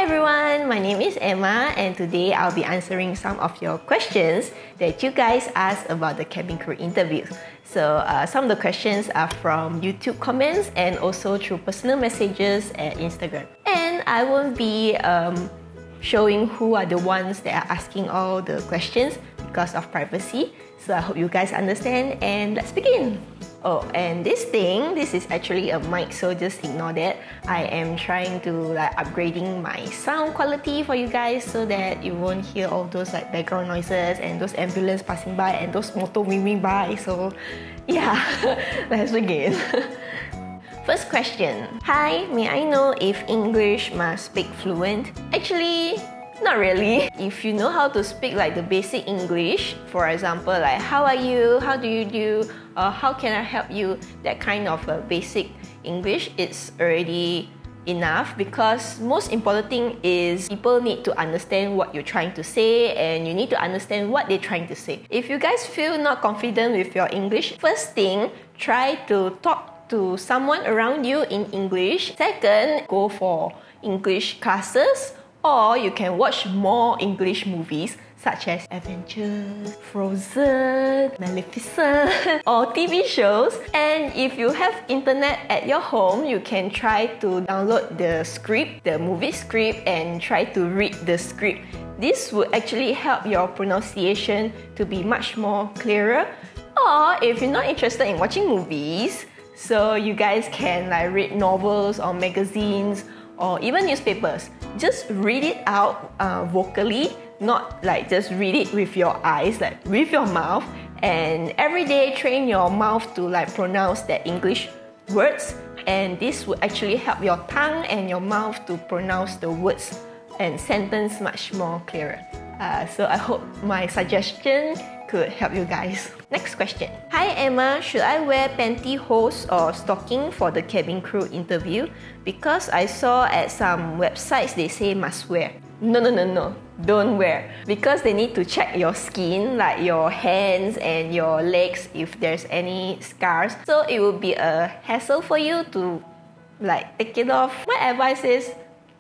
everyone, my name is Emma and today I'll be answering some of your questions that you guys asked about the cabin crew interviews. So some of the questions are from YouTube comments and also through personal messages at Instagram. And I won't be showing who are the ones that are asking all the questions because of privacy. So I hope you guys understand and let's begin. Oh, and this is actually a mic, so just ignore that. I am trying to upgrading my sound quality for you guys so that you won't hear all those background noises and those ambulance passing by and those motor moving by. So yeah, let's begin. First question. Hi, may I know if English must speak fluent? Actually, not really. If you know how to speak the basic English, for example, how are you, how do you do, or how can I help you, that kind of basic English, it's already enough, because most important thing is people need to understand what you're trying to say and you need to understand what they're trying to say. If you guys feel not confident with your English, first thing, try to talk to someone around you in English. Second, go for English classes, or you can watch more English movies such as Avengers, Frozen, Maleficent, or TV shows. And if you have internet at your home, you can try to download the script, the movie script, and try to read the script. This would actually help your pronunciation to be much more clearer. Or if you're not interested in watching movies, so you guys can read novels or magazines or even newspapers. Just read it out vocally, not just read it with your eyes, with your mouth. And every day train your mouth to pronounce the English words, and this will actually help your tongue and your mouth to pronounce the words and sentence much more clearer. So I hope my suggestion could help you guys. Next question. Hi Emma, should I wear pantyhose or stocking for the cabin crew interview? Because I saw at some websites they say must wear. No, don't wear. Because they need to check your skin, like your hands and your legs if there's any scars. So it will be a hassle for you to take it off. My advice is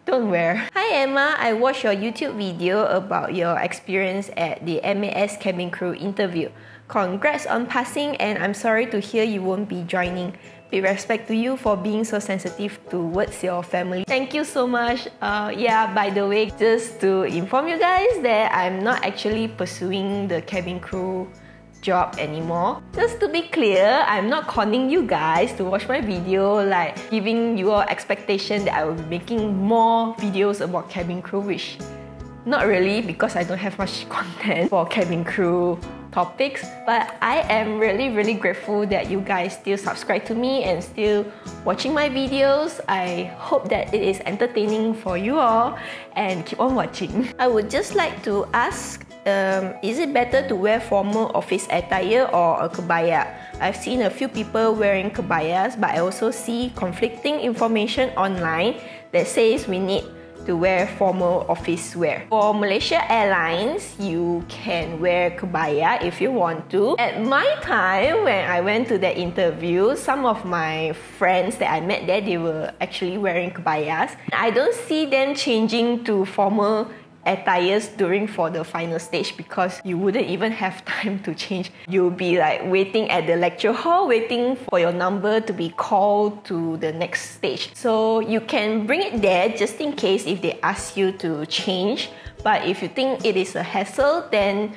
don't wear. Hi Emma, I watched your YouTube video about your experience at the MAS cabin crew interview. Congrats on passing, and I'm sorry to hear you won't be joining. Big respect to you for being so sensitive towards your family. Thank you so much. Yeah, by the way, just to inform you guys that I'm not actually pursuing the cabin crew job anymore. Just to be clear, I'm not conning you guys to watch my video, giving you all expectation that I will be making more videos about cabin crew, which not really, because I don't have much content for cabin crew topics. But I am really grateful that you guys still subscribe to me and still watching my videos. I hope that it is entertaining for you all and keep on watching. I would just like to ask, is it better to wear formal office attire or a kebaya? I've seen a few people wearing kebayas, but I also see conflicting information online that says we need to wear formal office wear. For Malaysia Airlines, you can wear kebaya if you want to. At my time, when I went to the interview, some of my friends that I met there, they were actually wearing kebayas. I don't see them changing to formal attires for the final stage, because you wouldn't even have time to change. You'll be waiting at the lecture hall, waiting for your number to be called to the next stage. So you can bring it there just in case if they ask you to change. But if you think it is a hassle, then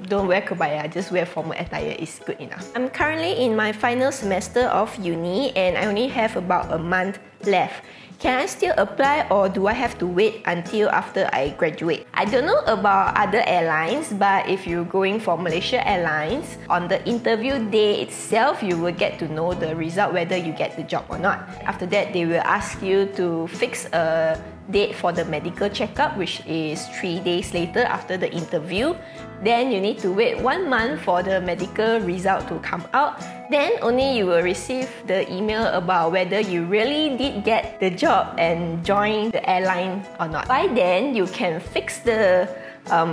don't wear kebaya, just wear formal attire is good enough. I'm currently in my final semester of uni and I only have about a month left. Can I still apply, or do I have to wait until after I graduate? I don't know about other airlines, but if you're going for Malaysia Airlines, on the interview day itself, you will get to know the result whether you get the job or not. After that, they will ask you to fix a date for the medical checkup, which is 3 days later after the interview. Then you need to wait 1 month for the medical result to come out. Then only you will receive the email about whether you really did get the job and join the airline or not. By then, you can fix the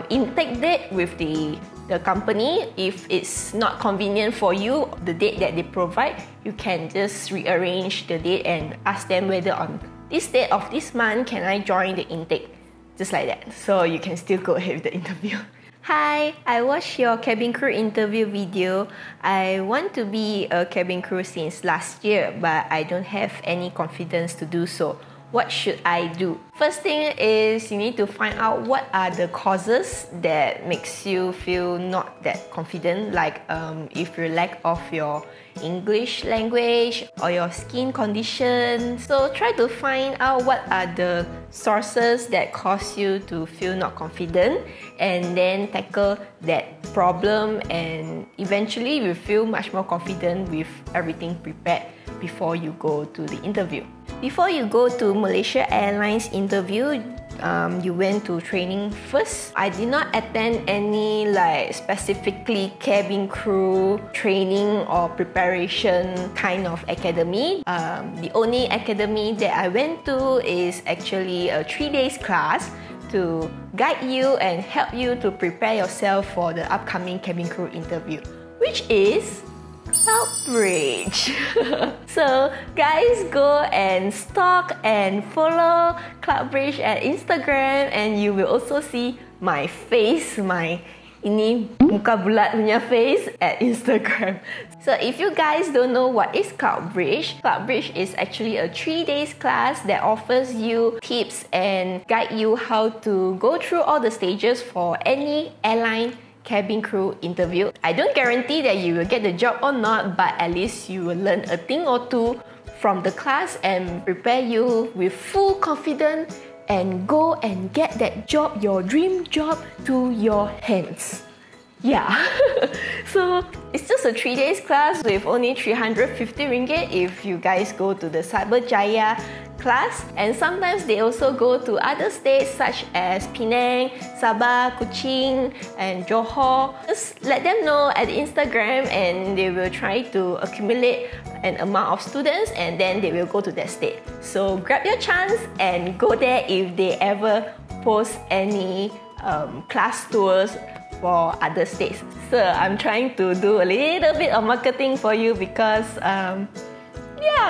intake date with the company. If it's not convenient for you, the date that they provide, you can just rearrange the date and ask them whether on this date of this month, can I join the intake? Just like that. So you can still go ahead with the interview. Hi, I watched your cabin crew interview video. I want to be a cabin crew since last year, but I don't have any confidence to do so. What should I do? First thing is you need to find out what are the causes that makes you feel not that confident, like if you lack of your English language or your skin condition. So try to find out what are the sources that cause you to feel not confident, and then tackle that problem, and eventually you feel much more confident with everything prepared before you go to the interview. Before you go to Malaysia Airlines interview, you went to training first. I did not attend any specifically cabin crew training or preparation kind of academy. The only academy that I went to is actually a 3 days class to guide you and help you to prepare yourself for the upcoming cabin crew interview, which is Cloudbridge. So guys, go and stalk and follow Cloudbridge at Instagram, and you will also see my face, my ini muka bulat punya face at Instagram. So if you guys don't know what is Cloudbridge, Cloudbridge is actually a 3 days class that offers you tips and guide you how to go through all the stages for any airline cabin crew interview. I don't guarantee that you will get the job or not, but at least you will learn a thing or two from the class and prepare you with full confidence and go and get that job, your dream job, to your hands. Yeah. So it's just a 3 days class with only 350 ringgit if you guys go to the Cyberjaya class, and sometimes they also go to other states such as Penang, Sabah, Kuching and Johor. Just let them know at Instagram and they will try to accumulate an amount of students, and then they will go to that state. So grab your chance and go there if they ever post any class tours for other states. So I'm trying to do a little bit of marketing for you because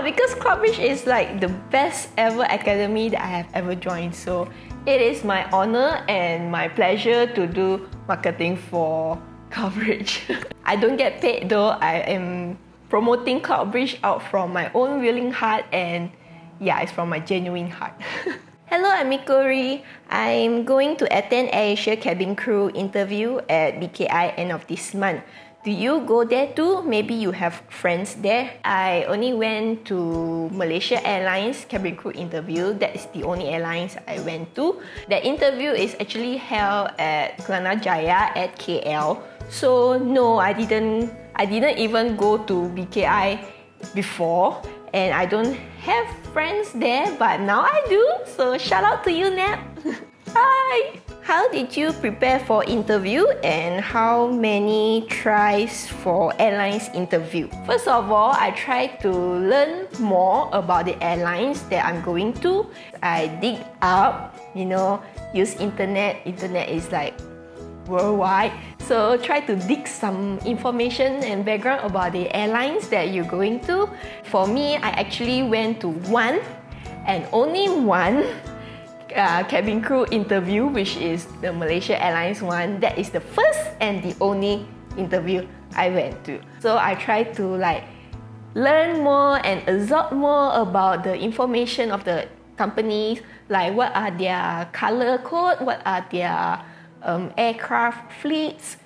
because Cloudbridge is like the best ever academy that I have ever joined. So it is my honor and my pleasure to do marketing for Cloudbridge. I don't get paid though. I am promoting Cloudbridge out from my own willing heart, and yeah, it's from my genuine heart. Hello, I'm Mikori. I'm going to attend AirAsia cabin crew interview at BKI end of this month. Do you go there too? Maybe you have friends there. I only went to Malaysia Airlines cabin crew interview. That is the only airlines I went to. The interview is actually held at Kelana Jaya at KL. So no, I didn't even go to BKI before, and I don't have friends there, but now I do. So shout out to you, Nap. Hi! How did you prepare for interview, and how many tries for airlines interview? First of all, I tried to learn more about the airlines that I'm going to. I dig up, use internet. Internet is like worldwide. So try to dig some information and background about the airlines that you're going to. For me, I actually went to one and only one cabin crew interview, which is the Malaysia Airlines one. That is the first and the only interview I went to. So I tried to learn more and absorb more about the information of the companies, like what are their color code, what are their aircraft fleets,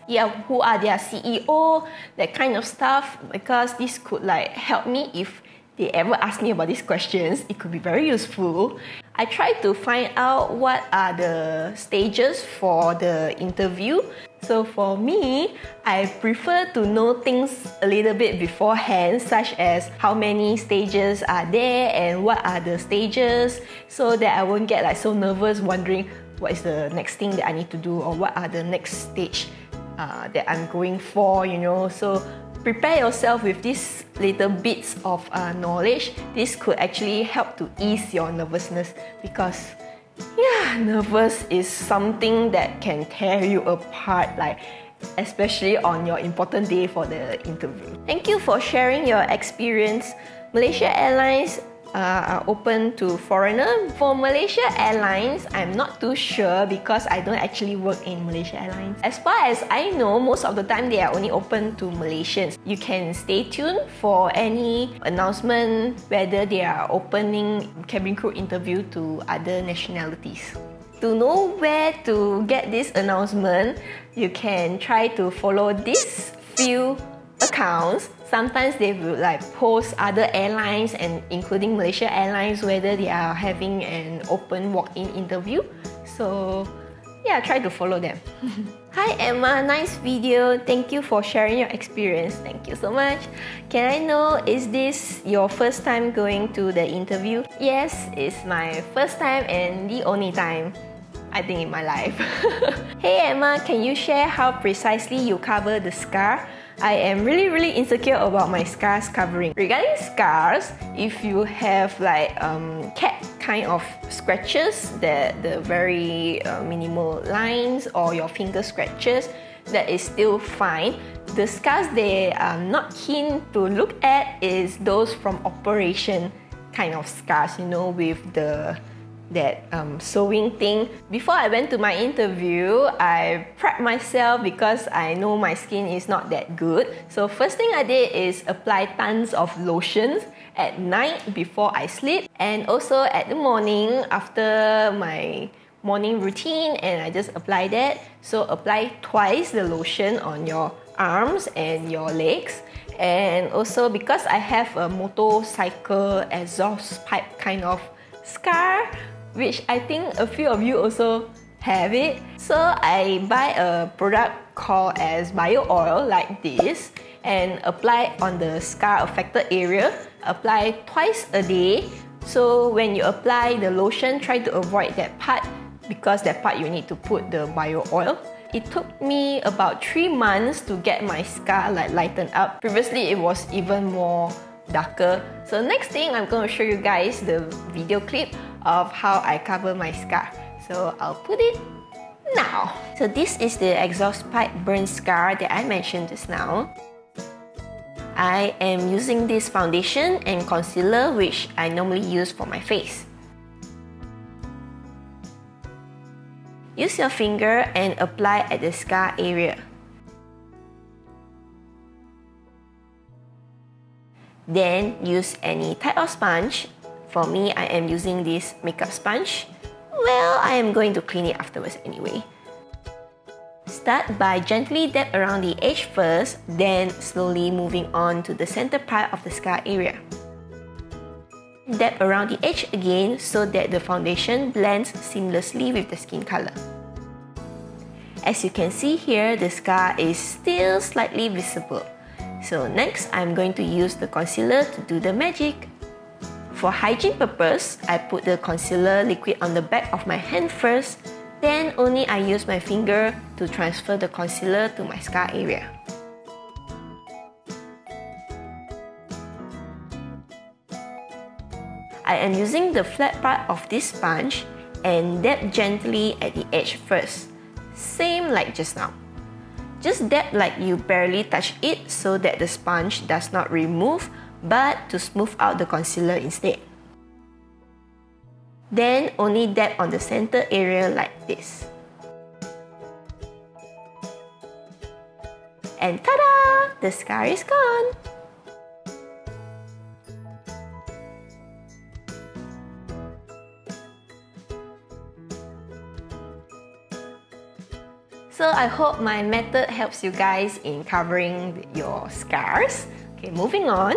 who are their CEO, that kind of stuff, because this could help me if they ever ask me about these questions. It could be very useful. I tried to find out what are the stages for the interview. So for me, I prefer to know things a little bit beforehand, such as how many stages are there and what are the stages, so that I won't get so nervous wondering what is the next thing that I need to do, or what are the next stage that I'm going for, So prepare yourself with these little bits of knowledge. This could actually help to ease your nervousness, because nervous is something that can tear you apart, especially on your important day for the interview. Thank you for sharing your experience. Malaysia Airlines are open to foreigner. For Malaysia Airlines, I'm not too sure because I don't actually work in Malaysia Airlines. As far as I know, most of the time they are only open to Malaysians. You can stay tuned for any announcement whether they are opening cabin crew interview to other nationalities. To know where to get this announcement, you can try to follow these few accounts. Sometimes they will post other airlines and including Malaysia Airlines whether they are having an open walk-in interview. So yeah, try to follow them. Hi Emma, nice video. Thank you for sharing your experience. Thank you so much. Can I know, is this your first time going to the interview? Yes, it's my first time and the only time, I think, in my life. Hey Emma, can you share how precisely you cover the scar? I am really insecure about my scars covering. Regarding scars, if you have cat kind of scratches, the very minimal lines, or your finger scratches, that is still fine. The scars they are not keen to look at is those from operation kind of scars, you know, with that sewing thing. Before I went to my interview, I prepped myself because I know my skin is not that good. So first thing I did is apply tons of lotions at night before I sleep, and also at the morning after my morning routine, and I just apply that. So apply twice the lotion on your arms and your legs. And also because I have a motorcycle exhaust pipe kind of scar, which I think a few of you also have it. So I buy a product called as bio oil like this and apply on the scar affected area. Apply twice a day. So when you apply the lotion, try to avoid that part because that part you need to put the bio oil. It took me about 3 months to get my scar lightened up. Previously it was even more darker. So next thing, I'm going to show you guys the video clip of how I cover my scar. So I'll put it now. So this is the exhaust pipe burn scar that I mentioned just now. I am using this foundation and concealer which I normally use for my face. Use your finger and apply at the scar area. Then use any type of sponge. For me, I am using this makeup sponge. Well, I am going to clean it afterwards anyway. Start by gently dab around the edge first, then slowly moving on to the center part of the scar area. Dab around the edge again so that the foundation blends seamlessly with the skin color. As you can see here, the scar is still slightly visible. So next, I'm going to use the concealer to do the magic. For hygiene purpose, I put the concealer liquid on the back of my hand first, then only I use my finger to transfer the concealer to my scar area. I am using the flat part of this sponge and dab gently at the edge first, same like just now. Just dab like you barely touch it so that the sponge does not remove, but to smooth out the concealer instead. Then only dab on the center area like this. And ta-da! The scar is gone! So I hope my method helps you guys in covering your scars. Okay, moving on.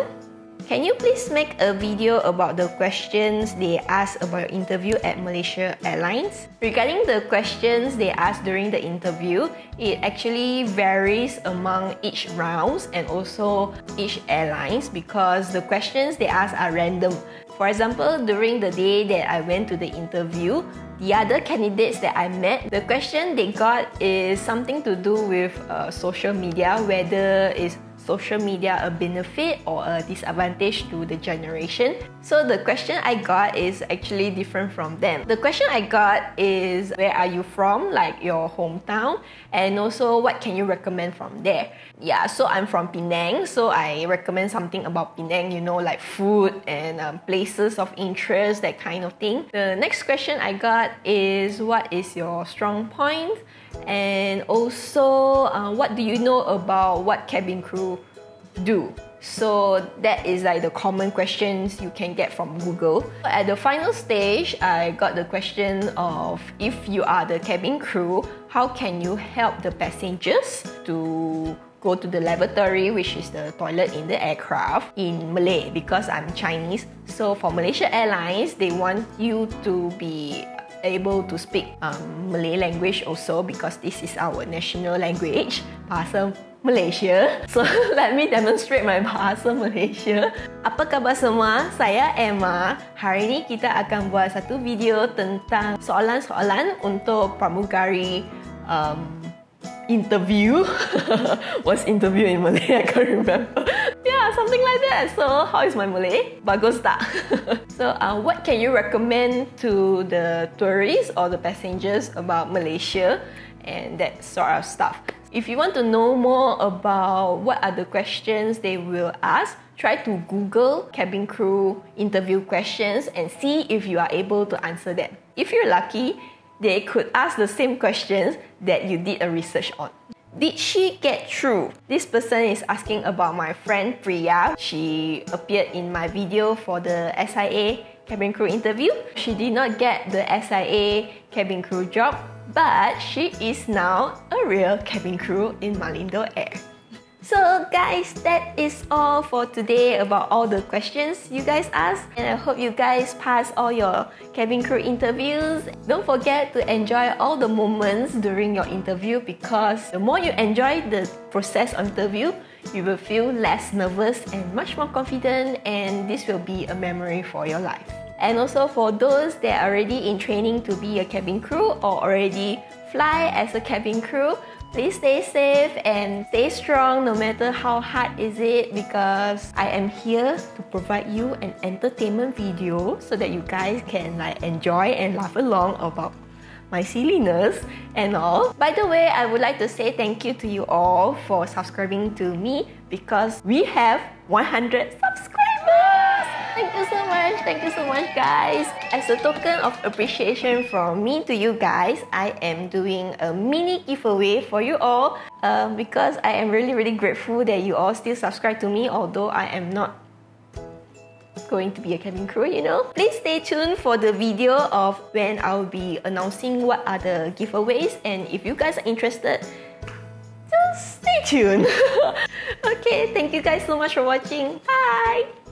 Can you please make a video about the questions they asked about your interview at Malaysia Airlines? Regarding the questions they asked during the interview, it actually varies among each rounds and also each airlines because the questions they ask are random. For example, during the day that I went to the interview, the other candidates that I met, the question they got is something to do with social media, whether it's social media a benefit or a disadvantage to the generation? So the question I got is actually different from them. The question I got is, where are you from, like your hometown, and also what can you recommend from there? Yeah, so I'm from Penang, so I recommend something about Penang, you know, like food and places of interest, that kind of thing. The next question I got is, what is your strong point? And also, what do you know about what cabin crew do? So that is like the common questions you can get from Google. At the final stage, I got the question of, if you are the cabin crew, how can you help the passengers to go to the lavatory, which is the toilet in the aircraft, in Malay, because I'm Chinese. So for Malaysia Airlines, they want you to be able to speak Malay language also, because this is our national language, Bahasa Malaysia. So let me demonstrate my Bahasa Malaysia. Apa khabar semua? Saya Emma. Hari ini kita akan buat satu video tentang soalan-soalan untuk pramugari interview. What's interview in Malay? I can't remember. Yeah, something like that. So how is my Malay? Bagus tak? So what can you recommend to the tourists or the passengers about Malaysia and that sort of stuff? If you want to know more about what are the questions they will ask, try to Google cabin crew interview questions and see if you are able to answer them. If you're lucky, they could ask the same questions that you did a research on. Did she get through? This person is asking about my friend Priya. She appeared in my video for the SIA cabin crew interview. She did not get the SIA cabin crew job, but she is now a real cabin crew in Malindo Air. So guys, that is all for today about all the questions you guys asked, and I hope you guys pass all your cabin crew interviews. Don't forget to enjoy all the moments during your interview, because the more you enjoy the process of interview, you will feel less nervous and much more confident, and this will be a memory for your life. And also for those that are already in training to be a cabin crew or already fly as a cabin crew, please stay safe and stay strong no matter how hard is it, because I am here to provide you an entertainment video so that you guys can like enjoy and laugh along about my silliness and all. By the way, I would like to say thank you to you all for subscribing to me, because we have 100 subscribers! Thank you so much guys. As a token of appreciation from me to you guys, I am doing a mini giveaway for you all, because I am really grateful that you all still subscribe to me, although I am not going to be a cabin crew, you know. Please stay tuned for the video of when I'll be announcing what are the giveaways, and if you guys are interested, just stay tuned. Okay, thank you guys so much for watching. Bye!